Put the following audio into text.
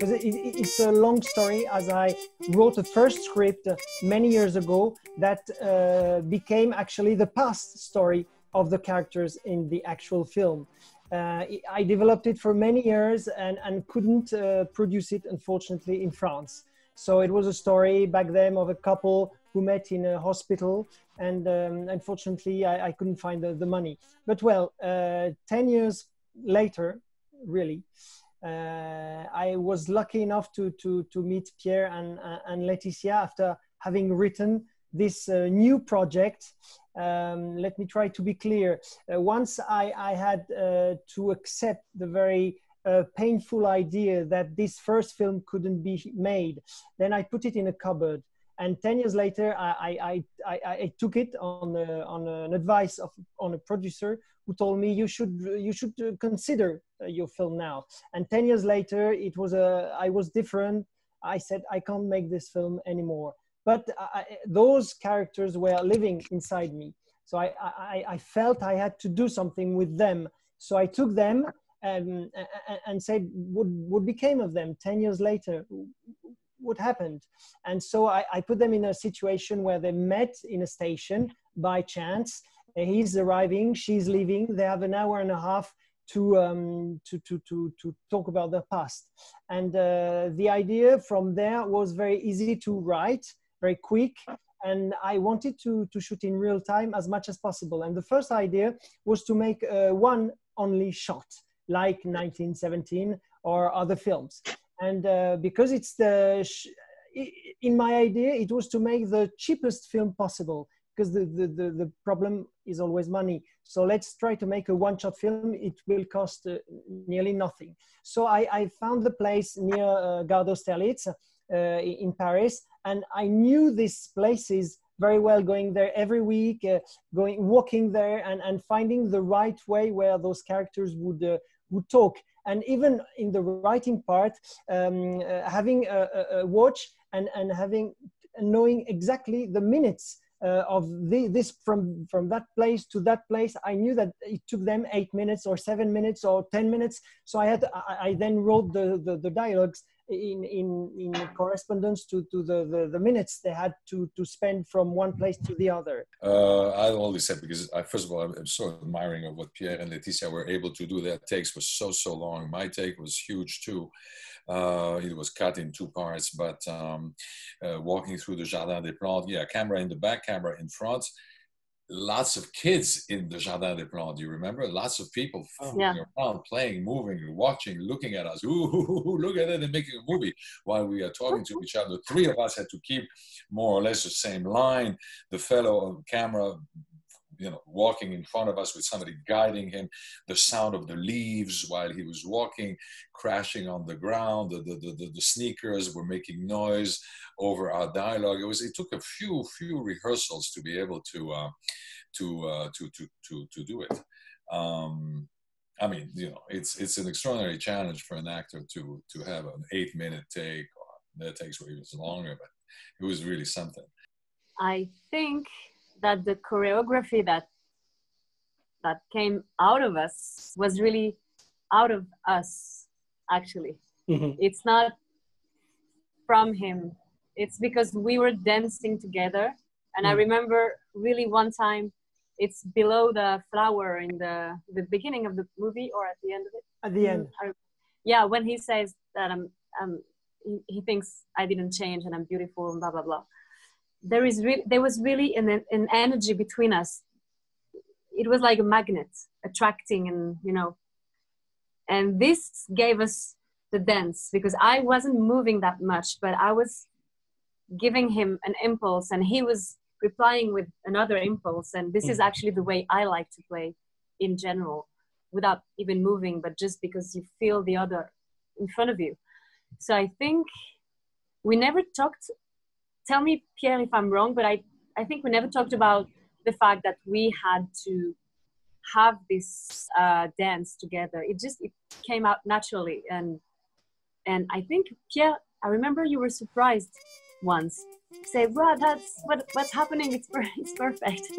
because it's a long story, as I wrote a first script many years ago that became actually the past story of the characters in the actual film. I developed it for many years and couldn't produce it, unfortunately, in France. So it was a story back then of a couple who met in a hospital, and unfortunately I couldn't find the money. But well, 10 years later, really, I was lucky enough to meet Pierre and Laëtitia after having written this new project. Let me try to be clear. Once I had to accept the very painful idea that this first film couldn't be made, then I put it in a cupboard. And 10 years later, I took it on an advice on a producer who told me you should consider your film now. And 10 years later, I was different. I said I can't make this film anymore. But those characters were living inside me, so I felt I had to do something with them. So I took them and said, what became of them 10 years later? What happened? And so I put them in a situation where they met in a station by chance. He's arriving, she's leaving. They have an hour and a half to talk about their past. And the idea from there was very easy to write, very quick. And I wanted to shoot in real time as much as possible. And the first idea was to make one only shot, like 1917 or other films. And because it's in my idea, it was to make the cheapest film possible, because the problem is always money. So let's try to make a one-shot film. It will cost nearly nothing. So I found the place near Gare d'Austerlitz in Paris, and I knew these places very well, going there every week, walking there and finding the right way where those characters would talk. And even in the writing part, having a watch and knowing exactly the minutes of this from that place to that place. I knew that it took them 8 minutes or 7 minutes or 10 minutes. So I then wrote the dialogues in correspondence to the minutes they had to spend from one place to the other. I only said because first of all, I'm so admiring of what Pierre and Laëtitia were able to do. Their takes was so long. My take was huge too. It was cut in 2 parts, but walking through the Jardin des Plantes, yeah, camera in the back, camera in front. Lots of kids in the Jardin des Plantes. Do you remember? Lots of people fooling around, playing, moving, watching, looking at us. Ooh, look at it, they're making a movie while we are talking to each other. 3 of us had to keep more or less the same line. The fellow on camera, walking in front of us with somebody guiding him, the sound of the leaves while he was walking, crashing on the ground, the sneakers were making noise over our dialogue. It took a few rehearsals to be able to do it. I mean, it's an extraordinary challenge for an actor to have an 8-minute take, or their takes were even longer, but it was really something. I think that the choreography that came out of us was really out of us, actually. Mm-hmm. It's not from him. It's because we were dancing together. And I remember really one time, it's below the flower in the beginning of the movie, or at the end of it? At the end. Yeah, when he says that he thinks I didn't change and I'm beautiful and blah, blah, blah. There was really an energy between us. It was like a magnet attracting, and this gave us the dance, because I wasn't moving that much, but I was giving him an impulse and he was replying with another impulse. And this is actually the way I like to play in general, without even moving, but just because you feel the other in front of you. So I think we never talked. Tell me, Pierre, if I'm wrong, but I think we never talked about the fact that we had to have this dance together. It came out naturally. And I think, Pierre, I remember you were surprised once. Say, wow, that's what's happening. It's perfect.